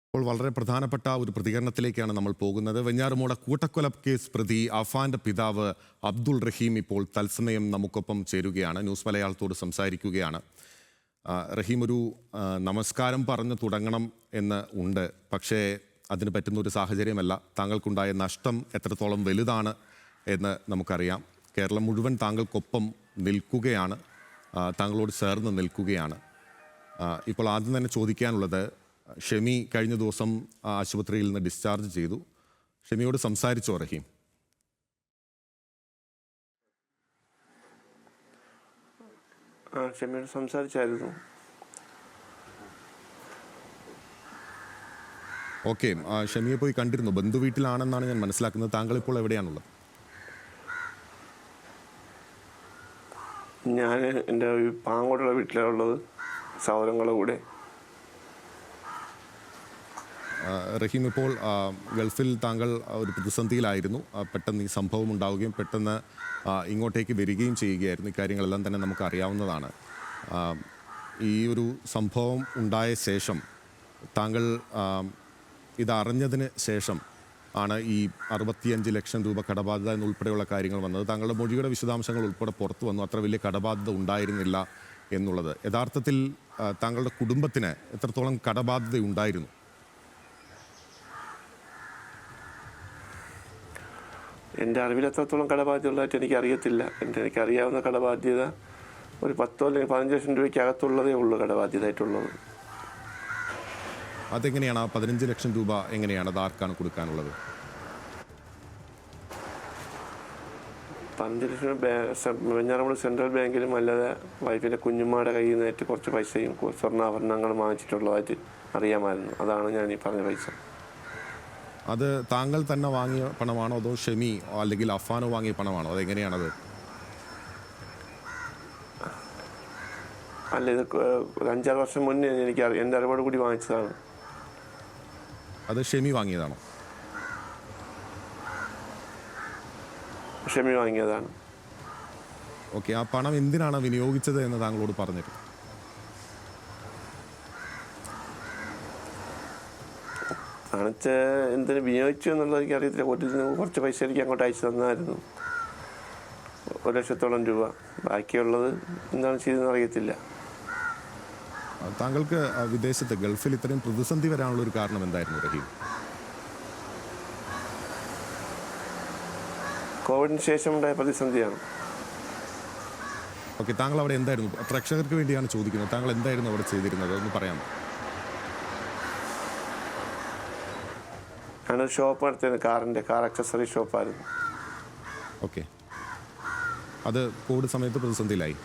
ഇപ്പോൾ വളരെ പ്രധാനപ്പെട്ട ഒരു പ്രതികരണത്തിലേക്കാണ് നമ്മൾ പോകുന്നത്. വെഞ്ഞാറമൂട് കൂട്ടക്കൊല കേസ് പ്രതി അഫാന്റെ പിതാവ് അബ്ദുൾ റഹീം ഇപ്പോൾ തത്സമയം നമുക്കൊപ്പം ചേരുകയാണ്. ന്യൂസ് മലയാളത്തോട് സംസാരിക്കുകയാണ്. റഹീം, ഒരു നമസ്കാരം പറഞ്ഞു തുടങ്ങണം എന്ന് ഉണ്ട്, പക്ഷേ അതിന് പറ്റുന്ന ഒരു സാഹചര്യമല്ല. താങ്കൾക്കുണ്ടായ നഷ്ടം എത്രത്തോളം വലുതാണ് എന്ന് നമുക്കറിയാം. കേരളം മുഴുവൻ താങ്കൾക്കൊപ്പം നിൽക്കുകയാണ്, താങ്കളോട് ചേർന്ന് നിൽക്കുകയാണ്. ഇപ്പോൾ ആദ്യം തന്നെ ചോദിക്കാനുള്ളത്, ഷെമി കഴിഞ്ഞ ദിവസം ആശുപത്രിയിൽ നിന്ന് ഡിസ്ചാർജ് ചെയ്തു. ഷെമിയോട് സംസാരിച്ചോ റഹീം? ഷെമിയോട് സംസാരിച്ചായിരുന്നു. ഓക്കെ, ഷെമിയെ പോയി കണ്ടിരുന്നു. ബന്ധുവീട്ടിലാണെന്നാണ് ഞാൻ മനസ്സിലാക്കുന്നത്. താങ്കൾ ഇപ്പോൾ എവിടെയാണുള്ളത്? ഞാൻ എൻ്റെ പാങ്ങോട്ടുള്ള വീട്ടിലാണ് ഉള്ളത്, സഹോദരങ്ങളുടെ കൂടെ. റഹീം, ഇപ്പോൾ ഗൾഫിൽ താങ്കൾ ഒരു പ്രതിസന്ധിയിലായിരുന്നു. പെട്ടെന്ന് ഈ സംഭവം ഉണ്ടാവുകയും പെട്ടെന്ന് ഇങ്ങോട്ടേക്ക് വരികയും ചെയ്യുകയായിരുന്നു. ഇക്കാര്യങ്ങളെല്ലാം തന്നെ നമുക്ക് അറിയാവുന്നതാണ്. ഈ ഒരു സംഭവം ഉണ്ടായ ശേഷം താങ്കൾ ഇതറിഞ്ഞതിന് ശേഷം ആണ് ഈ 65 ലക്ഷം രൂപ കടബാധ്യത എന്നുൾപ്പെടെയുള്ള കാര്യങ്ങൾ വന്നത്. താങ്കളുടെ മൊഴിയുടെ വിശദാംശങ്ങൾ ഉൾപ്പെടെ പുറത്തു വന്നു. അത്ര വലിയ കടബാധ്യത ഉണ്ടായിരുന്നില്ല എന്നുള്ളത്. യഥാർത്ഥത്തിൽ താങ്കളുടെ കുടുംബത്തിന് എത്രത്തോളം കടബാധ്യത ഉണ്ടായിരുന്നു? എൻ്റെ അറിവിൽ എത്രത്തോളം കടബാധ്യതയുള്ളതായിട്ട് എനിക്കറിയത്തില്ല. എനിക്കറിയാവുന്ന കടബാധ്യത ഒരു 10 അല്ലെങ്കിൽ 15 ലക്ഷം രൂപയ്ക്കകത്തുള്ളതേ ഉള്ളൂ കടബാധ്യതയായിട്ടുള്ളത്. അതെങ്ങനെയാണ്? 15 ലക്ഷം രൂപ എങ്ങനെയാണ്? അത് ആർക്കാണ് കൊടുക്കാനുള്ളത്? 15 ലക്ഷം വെഞ്ഞാറമൂട് സെൻട്രൽ ബാങ്കിലും അല്ലാതെ വൈഫിൻ്റെ കുഞ്ഞുമ്മയുടെ കയ്യിൽ നിന്നായിട്ട് കുറച്ച് പൈസയും സ്വർണ്ണാഭരണങ്ങളും വാങ്ങിച്ചിട്ടുള്ളതായിട്ട് അറിയാമായിരുന്നു. അതാണ് ഞാൻ ഈ പറഞ്ഞ പൈസ. അത് താങ്കൾ തന്നെ വാങ്ങിയ പണമാണോ, അതോ ഷെമി അല്ലെങ്കിൽ അഫാനോ വാങ്ങിയ പണമാണോ? അതെങ്ങനെയാണത്? അല്ല, ഇത് ഒരു 5-6 വർഷം മുന്നേ എനിക്ക് എൻ്റെ അറിവോട് കൂടി വാങ്ങിച്ചതാണ്. അത് ഷെമി വാങ്ങിയതാണോ? ഷെമി വാങ്ങിയതാണ്. ഓക്കെ, ആ പണം എന്തിനാണ് വിനിയോഗിച്ചത് എന്ന് താങ്കളോട് പറഞ്ഞിട്ട്? കാണിച്ച് എന്തിനു വിനിയോഗിച്ചു എന്നുള്ളത് എനിക്ക് അറിയത്തില്ല. കുറച്ച് പൈസ എനിക്ക് അങ്ങോട്ട് അയച്ചു തന്നായിരുന്നു, 1 ലക്ഷത്തോളം രൂപ. ബാക്കിയുള്ളത് എന്താണ് ചെയ്തതെന്ന് അറിയത്തില്ല. താങ്കൾക്ക് വിദേശത്ത് ഗൾഫിൽ ഇത്രയും പ്രതിസന്ധി വരാനുള്ള ഒരു കാരണം എന്തായിരുന്നു റഹീം? കോവിഡിന് ശേഷം ഉണ്ടായ പ്രതിസന്ധിയാണ്. ഓക്കെ, താങ്കൾ അവിടെ എന്തായിരുന്നു? പ്രേക്ഷകർക്ക് വേണ്ടിയാണ് ചോദിക്കുന്നത്. താങ്കൾ എന്തായിരുന്നു അവിടെ ചെയ്തിരുന്നത്? ഒന്ന് പറയാമോ? ഞാനൊരു ഷോപ്പ് നടത്തിയത്, കാർ അക്സസറി ഷോപ്പായിരുന്നു. ഓക്കെ, അത് കോവിഡ് സമയത്ത് പ്രതിസന്ധിയിലായി.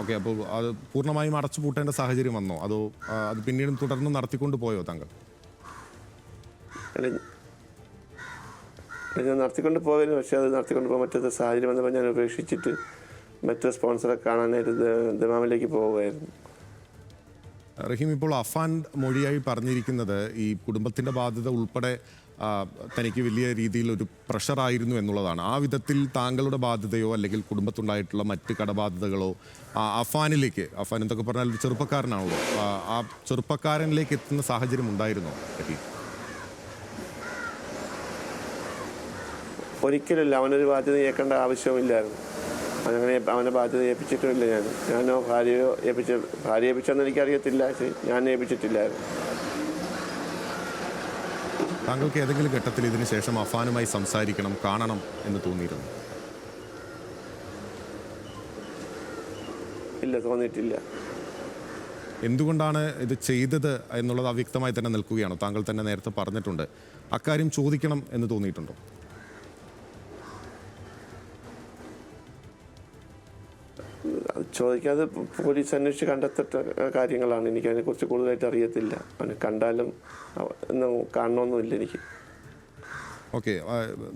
ഓക്കെ, അപ്പോൾ അത് പൂർണ്ണമായും അടച്ചു പൂട്ടേണ്ട സാഹചര്യം വന്നോ, അതോ അത് പിന്നീട് തുടർന്ന് നടത്തിക്കൊണ്ട് പോയോ താങ്കൾ? ഞാൻ നടത്തിക്കൊണ്ട് പോകാനും, പക്ഷേ അത് നടത്തിക്കൊണ്ട് പോകാൻ പറ്റാത്ത സാഹചര്യം വന്നപ്പോൾ ഞാൻ ഉപേക്ഷിച്ചിട്ട് മറ്റൊരു സ്പോൺസറെ കാണാനായിട്ട് ദമാമിലേക്ക് പോവുകയായിരുന്നു. റഹീം, ഇപ്പോൾ അഫാൻ മൊഴിയായി പറഞ്ഞിരിക്കുന്നത് ഈ കുടുംബത്തിൻ്റെ ബാധ്യത ഉൾപ്പെടെ തനിക്ക് വലിയ രീതിയിൽ ഒരു പ്രഷറായിരുന്നു എന്നുള്ളതാണ്. ആ വിധത്തിൽ താങ്കളുടെ ബാധ്യതയോ അല്ലെങ്കിൽ കുടുംബത്തുണ്ടായിട്ടുള്ള മറ്റ് കടബാധ്യതകളോ അഫാൻ എന്തൊക്കെ പറഞ്ഞാൽ ഒരു ചെറുപ്പക്കാരനാണല്ലോ, ആ ചെറുപ്പക്കാരനിലേക്ക് എത്തുന്ന സാഹചര്യം ഉണ്ടായിരുന്നോ റഹീം? ഒരിക്കലില്ല. അവനൊരു ബാധ്യത ഏൽക്കേണ്ട ആവശ്യമില്ലായിരുന്നു. അങ്ങനെ അവനെ ബാധ്യത ഏൽപ്പിച്ചിട്ടുമില്ല. ഞാനോ ഭാര്യയോ ഭാര്യ ഏൽപ്പിച്ചെന്ന് എനിക്കറിയത്തില്ല, ഞാൻ ഏൽപ്പിച്ചിട്ടില്ലായിരുന്നു. താങ്കൾക്ക് ഏതെങ്കിലും ഘട്ടത്തിൽ ഇതിന് ശേഷം അഫാനുമായി സംസാരിക്കണം, കാണണം എന്ന് തോന്നിയിരുന്നു? ഇല്ല, തോന്നിയിട്ടില്ല. എന്തുകൊണ്ടാണ് ഇത് ചെയ്തത് എന്നുള്ളത് അവ്യക്തമായി തന്നെ നിൽക്കുകയാണോ? താങ്കൾ തന്നെ നേരത്തെ പറഞ്ഞിട്ടുണ്ട്. അക്കാര്യം ചോദിക്കണം എന്ന് തോന്നിയിട്ടുണ്ടോ? ചോദിക്കാതെ പോലീസ് അന്വേഷിച്ച് കണ്ടെത്തിട്ട കാര്യങ്ങളാണ്. എനിക്ക് അതിനെക്കുറിച്ച് കൂടുതലായിട്ട് അറിയത്തില്ല. അവന് കണ്ടാലും കാണണമെന്നുമില്ല എനിക്ക്. ഓക്കെ,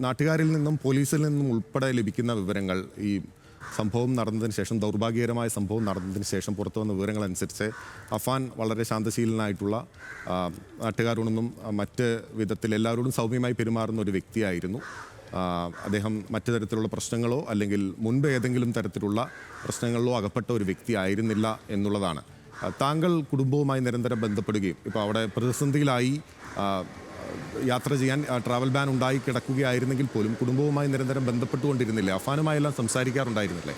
നാട്ടുകാരിൽ നിന്നും പോലീസിൽ നിന്നും ഉൾപ്പെടെ ലഭിക്കുന്ന വിവരങ്ങൾ, ഈ സംഭവം നടന്നതിന് ശേഷം, ദൗർഭാഗ്യകരമായ സംഭവം നടന്നതിന് ശേഷം പുറത്തു വന്ന വിവരങ്ങൾ അനുസരിച്ച് അഫാൻ വളരെ ശാന്തശീലനായിട്ടുള്ള, നാട്ടുകാരോടൊന്നും മറ്റ് വിധത്തിൽ എല്ലാവരോടും സൗമ്യമായി പെരുമാറുന്ന ഒരു വ്യക്തിയായിരുന്നു. അദ്ദേഹം മറ്റു തരത്തിലുള്ള പ്രശ്നങ്ങളോ അല്ലെങ്കിൽ മുൻപ് ഏതെങ്കിലും തരത്തിലുള്ള പ്രശ്നങ്ങളിലോ അകപ്പെട്ട ഒരു വ്യക്തി ആയിരുന്നില്ല എന്നുള്ളതാണ്. താങ്കൾ കുടുംബവുമായി നിരന്തരം ബന്ധപ്പെടുകയും ഇപ്പോൾ അവിടെ പ്രതിസന്ധിയിലായി യാത്ര ചെയ്യാൻ ട്രാവൽ ബാൻ ഉണ്ടായി കിടക്കുകയായിരുന്നെങ്കിൽ പോലും കുടുംബവുമായി നിരന്തരം ബന്ധപ്പെട്ടുകൊണ്ടിരുന്നില്ലേ? അഫാനുമായെല്ലാം സംസാരിക്കാറുണ്ടായിരുന്നില്ലേ?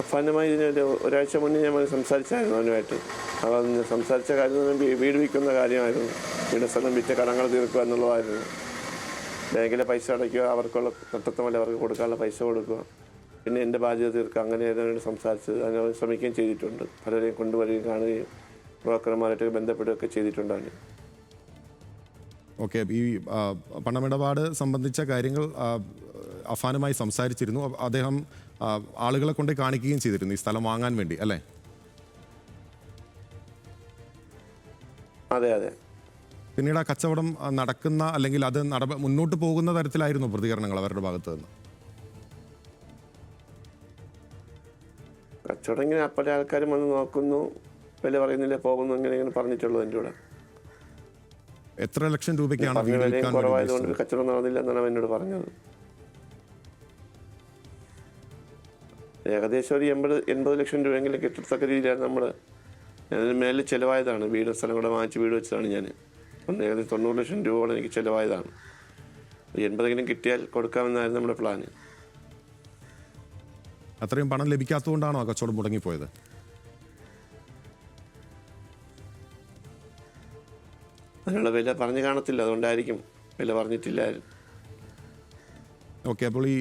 അഫാനുമായി ഒരാഴ്ച മുന്നേ ഞാൻ സംസാരിച്ചായിരുന്നു അവനുമായിട്ട്. അവൻ സംസാരിച്ച കാര്യം വീട് വിൽക്കുന്ന കാര്യമായിരുന്നു. വീട് സ്ഥലം വിറ്റ് കടങ്ങൾ തീർക്കുക എന്നുള്ളതായിരുന്നു. ബാങ്കിലെ പൈസ അടയ്ക്കുക, അവർക്കുള്ള നട്ടത്തമല്ല അവർക്ക് കൊടുക്കാനുള്ള പൈസ കൊടുക്കുക, പിന്നെ എൻ്റെ ബാധ്യത തീർക്കുക, അങ്ങനെ ഏതാണ്ട് സംസാരിച്ചത്. അതിന് ശ്രമിക്കുകയും ചെയ്തിട്ടുണ്ട്. പലരെയും കൊണ്ടുവരികയും കാണുകയും ബ്രോക്കർമാരായിട്ട് ബന്ധപ്പെടുകയൊക്കെ ചെയ്തിട്ടുണ്ടാണ്. ഓക്കെ, ഈ പണമിടപാട് സംബന്ധിച്ച കാര്യങ്ങൾ അഫാനുമായി സംസാരിച്ചിരുന്നു. അദ്ദേഹം ആളുകളെ കൊണ്ട് കാണിക്കുകയും ചെയ്തിരുന്നു ഈ സ്ഥലം വാങ്ങാൻ വേണ്ടി, അല്ലേ? അതെ അതെ. പിന്നീട് ആ കച്ചവടം നടക്കുന്ന അല്ലെങ്കിൽ അത് മുന്നോട്ട് പോകുന്ന തരത്തിലായിരുന്നു പ്രതികരണങ്ങൾ അവരുടെ ഭാഗത്ത് നിന്ന്? കച്ചവടം ഇങ്ങനെ പല ആൾക്കാരും വന്ന് നോക്കുന്നു, വില പറയുന്നില്ല, പോകുന്നു, ഇങ്ങനെ പറഞ്ഞിട്ടുള്ളത്. എൻ്റെ കൂടെ എത്ര ലക്ഷം രൂപയ്ക്കാണ് വിലയും കുറവായതുകൊണ്ട് കച്ചവടം നടന്നില്ല എന്നാണ് എന്നോട് പറഞ്ഞത്. ഏകദേശം ഒരു 80 ലക്ഷം രൂപയെങ്കിലും കിട്ടത്തക്ക രീതിയിലാണ് നമ്മൾ അതിന് മേലെ ചിലവായതാണ്. വീട് സ്ഥലം കൂടെ വാങ്ങിച്ച് വീട് വെച്ചതാണ് ഞാൻ. ഏകദേശം 90 ലക്ഷം രൂപയോളം എനിക്ക് ചിലവായതാണ്. 80 കിട്ടിയാൽ കൊടുക്കാമെന്നായിരുന്നു നമ്മുടെ പ്ലാന്. അത്രയും പണം ലഭിക്കാത്തതുകൊണ്ടാണോ ആ കച്ചവടം മുടങ്ങിപ്പോയത്? അതിനുള്ള വില പറഞ്ഞു കാണത്തില്ല, അതുകൊണ്ടായിരിക്കും വില പറഞ്ഞിട്ടില്ലായിരുന്നു. ഓക്കെ, അപ്പോൾ ഈ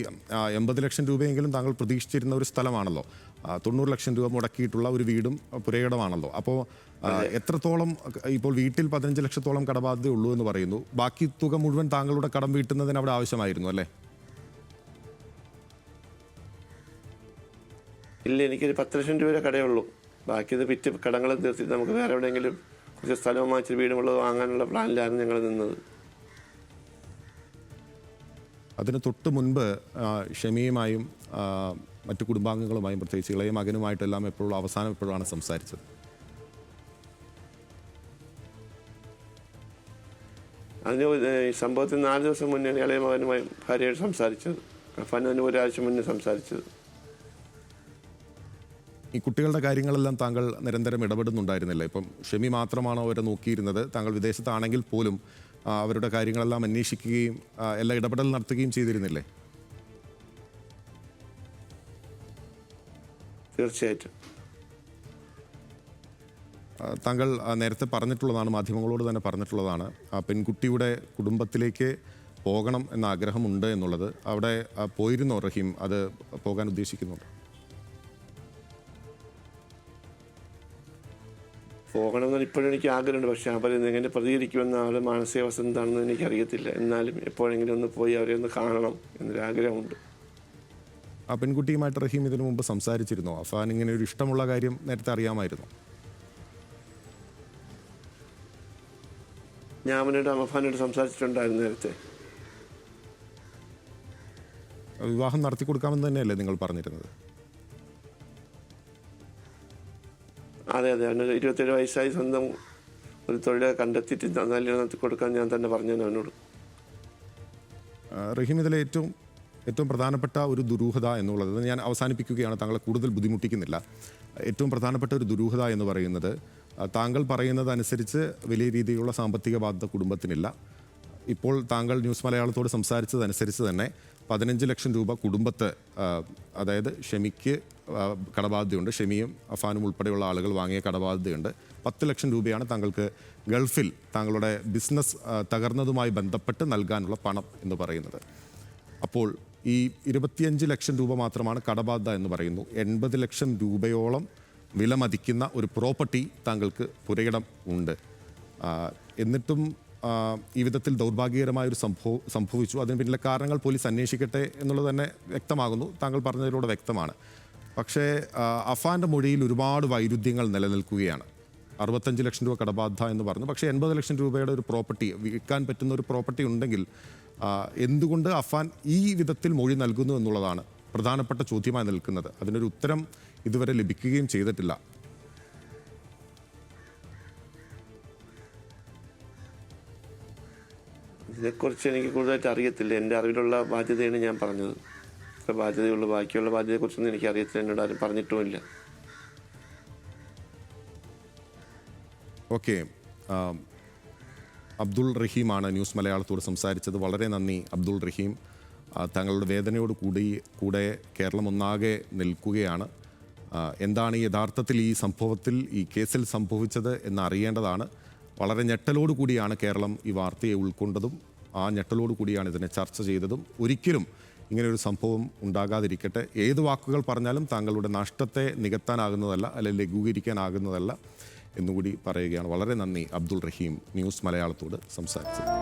80 ലക്ഷം രൂപയെങ്കിലും താങ്കൾ പ്രതീക്ഷിച്ചിരുന്ന ഒരു സ്ഥലമാണല്ലോ. 90 ലക്ഷം രൂപ മുടക്കിയിട്ടുള്ള ഒരു വീടും പുരയിടമാണല്ലോ. അപ്പോൾ എത്രത്തോളം ഇപ്പോൾ വീട്ടിൽ 15 ലക്ഷത്തോളം കടബാധ്യതയുള്ളൂ എന്ന് പറയുന്നു. ബാക്കി തുക മുഴുവൻ താങ്കളുടെ കടം വീട്ടുന്നതിന് അവിടെ ആവശ്യമായിരുന്നു, അല്ലേ? ഇല്ല, എനിക്കൊരു 10 ലക്ഷം രൂപയുടെ കടയുള്ളൂ. ബാക്കി ഇത് വിറ്റ് കടങ്ങളും തീർത്തിട്ട് നമുക്ക് വേറെ എവിടെയെങ്കിലും കുറച്ച് സ്ഥലവും വാങ്ങിച്ച് വീടുമുള്ളത് വാങ്ങാനുള്ള പ്ലാനിലാണ് ഞങ്ങൾ നിന്നത്. അതിന് തൊട്ട് മുൻപ് ഷമിയുമായും മറ്റു കുടുംബാംഗങ്ങളുമായും പ്രത്യേകിച്ച് ഇളയ മകനുമായിട്ടെല്ലാം അവസാനം എപ്പോഴാണ് സംസാരിച്ചത്? അതിന് ഈ സംഭവത്തിന് 4 ദിവസം മുന്നേ ഇളയ മകനുമായി ഭാര്യയോട് സംസാരിച്ചത്. അഫാന് ഒരാഴ്ച മുന്നേ സംസാരിച്ചത്. ഈ കുട്ടികളുടെ കാര്യങ്ങളെല്ലാം താങ്കൾ നിരന്തരം ഇടപെടുന്നുണ്ടായിരുന്നില്ല? ഇപ്പം ഷമി മാത്രമാണോ അവരെ നോക്കിയിരുന്നത്? താങ്കൾ വിദേശത്താണെങ്കിൽ പോലും അവരുടെ കാര്യങ്ങളെല്ലാം അന്വേഷിക്കുകയും എല്ലാ ഇടപെടൽ നടത്തുകയും ചെയ്തിരുന്നില്ലേ? തീർച്ചയായിട്ടും. താങ്കൾ നേരത്തെ പറഞ്ഞിട്ടുള്ളതാണ്, മാധ്യമങ്ങളോട് തന്നെ പറഞ്ഞിട്ടുള്ളതാണ്, ആ പെൺകുട്ടിയുടെ കുടുംബത്തിലേക്ക് പോകണം എന്ന ആഗ്രഹമുണ്ട് എന്നുള്ളത്. അവിടെ പോയിരുന്നോ റഹീം? അത് പോകാൻ ഉദ്ദേശിക്കുന്നുണ്ട്? പോകണമെന്ന് ഇപ്പോഴും എനിക്ക് ആഗ്രഹമുണ്ട്. പക്ഷേ അവർ എങ്ങനെ പ്രതികരിക്കുമെന്ന അവരുടെ മാനസികാവസ്ഥ എന്താണെന്ന് എനിക്കറിയത്തില്ല. എന്നാലും എപ്പോഴെങ്കിലും ഒന്ന് പോയി അവരെ ഒന്ന് കാണണം എന്നൊരാഗ്രഹമുണ്ട്. ആ പെൺകുട്ടിയുമായിട്ട് റഹീം ഇതിനു മുമ്പ് സംസാരിച്ചിരുന്നോ? അഫാൻ ഇങ്ങനെ ഒരു ഇഷ്ടമുള്ള കാര്യം നേരത്തെ അറിയാമായിരുന്നു? ഞാൻ അവനോട് അഫാനോട് സംസാരിച്ചിട്ടുണ്ടായിരുന്നു നേരത്തെ. വിവാഹം നടത്തി കൊടുക്കാമെന്ന് തന്നെയല്ലേ നിങ്ങൾ പറഞ്ഞിരുന്നത്? അതെ അതെ. അവന് 27 വയസ്സായി സ്വന്തം ഒരു തൊഴിൽ കണ്ടെത്തിയിട്ട് നല്ല നടത്തി കൊടുക്കാൻ ഞാൻ തന്നെ പറഞ്ഞു അവനോട്. റഹീം, ഇതിലെ ഏറ്റവും പ്രധാനപ്പെട്ട ഒരു ദുരൂഹത എന്നുള്ളത്, ഞാൻ അവസാനിപ്പിക്കുകയാണ്, താങ്കളെ കൂടുതൽ ബുദ്ധിമുട്ടിക്കുന്നില്ല. ഏറ്റവും പ്രധാനപ്പെട്ട ഒരു ദുരൂഹത എന്ന് പറയുന്നത്, താങ്കൾ പറയുന്നത് അനുസരിച്ച് വലിയ രീതിയിലുള്ള സാമ്പത്തിക ബാധ്യത കുടുംബത്തിനില്ല. ഇപ്പോൾ താങ്കൾ ന്യൂസ് മലയാളത്തോട് സംസാരിച്ചതനുസരിച്ച് തന്നെ 15 ലക്ഷം രൂപ കുടുംബത്ത്, അതായത് ഷമിക്ക് കടബാധ്യതയുണ്ട്, ഷമിയും അഫാനും ഉൾപ്പെടെയുള്ള ആളുകൾ വാങ്ങിയ കടബാധ്യതയുണ്ട്. 10 ലക്ഷം രൂപയാണ് താങ്കൾക്ക് ഗൾഫിൽ താങ്കളുടെ ബിസിനസ് തകർന്നതുമായി ബന്ധപ്പെട്ട് നൽകാനുള്ള പണം എന്ന് പറയുന്നത്. അപ്പോൾ ഈ 25 ലക്ഷം രൂപ മാത്രമാണ് കടബാധ്യത എന്ന് പറയുന്നു. 80 ലക്ഷം രൂപയോളം വിലമതിക്കുന്ന ഒരു പ്രോപ്പർട്ടി താങ്കൾക്ക് പുരയിടം ഉണ്ട്. എന്നിട്ടും ഈ വിധത്തിൽ ദൗർഭാഗ്യകരമായൊരു സംഭവിച്ചു. അതിന് പിന്നിലെ കാരണങ്ങൾ പോലീസ് അന്വേഷിക്കട്ടെ എന്നുള്ളത് തന്നെ വ്യക്തമാകുന്നു, താങ്കൾ പറഞ്ഞതിലൂടെ വ്യക്തമാണ്. പക്ഷേ അഫാൻ്റെ മൊഴിയിൽ ഒരുപാട് വൈരുദ്ധ്യങ്ങൾ നിലനിൽക്കുകയാണ്. 65 ലക്ഷം രൂപ കടബാധ്യത എന്ന് പറഞ്ഞു, പക്ഷേ 80 ലക്ഷം രൂപയുടെ ഒരു പ്രോപ്പർട്ടി, വിൽക്കാൻ പറ്റുന്ന ഒരു പ്രോപ്പർട്ടി ഉണ്ടെങ്കിൽ എന്തുകൊണ്ട് അഫാൻ ഈ വിധത്തിൽ മൊഴി നൽകുന്നു എന്നുള്ളതാണ് പ്രധാനപ്പെട്ട ചോദ്യമായി നിൽക്കുന്നത്. അതിനൊരു ഉത്തരം ഇതുവരെ ലഭിക്കുകയും ചെയ്തിട്ടില്ല. ഇതിനെക്കുറിച്ച് എനിക്ക് കൂടുതലായിട്ട് അറിയത്തില്ല. എൻ്റെ അറിവിലുള്ള ബാധ്യതയാണ് ഞാൻ പറഞ്ഞത്. ഇപ്പോൾ ബാധ്യതയുള്ള ബാക്കിയുള്ള ബാധ്യതയെക്കുറിച്ചൊന്നും എനിക്ക് അറിയത്തില്ല, എന്നോട് ആരും പറഞ്ഞിട്ടുമില്ല. ഓക്കെ, അബ്ദുൾ റഹീമാണ് ന്യൂസ് മലയാളത്തോട് സംസാരിച്ചത്. വളരെ നന്ദി അബ്ദുൾ റഹീം. തങ്ങളുടെ വേദനയോട് കൂടെ കേരളം ഒന്നാകെ നിൽക്കുകയാണ്. എന്താണ് യഥാർത്ഥത്തിൽ ഈ സംഭവത്തിൽ, ഈ കേസിൽ സംഭവിച്ചത് എന്ന് അറിയേണ്ടതാണ്. വളരെ ഞെട്ടലോടു കൂടിയാണ് കേരളം ഈ വാർത്തയെ ഉൾക്കൊണ്ടതും ആ ഞെട്ടലോടു കൂടിയാണ് ഇതിനെ ചർച്ച ചെയ്തതും. ഒരിക്കലും ഇങ്ങനെയൊരു സംഭവം ഉണ്ടാകാതിരിക്കട്ടെ. ഏത് വാക്കുകൾ പറഞ്ഞാലും താങ്കളുടെ നഷ്ടത്തെ നികത്താനാകുന്നതല്ല, അല്ലെങ്കിൽ ലഘൂകരിക്കാനാകുന്നതല്ല എന്നുകൂടി പറയുകയാണ്. വളരെ നന്ദി അബ്ദുൾ റഹീം ന്യൂസ് മലയാളത്തോട് സംസാരിച്ചത്.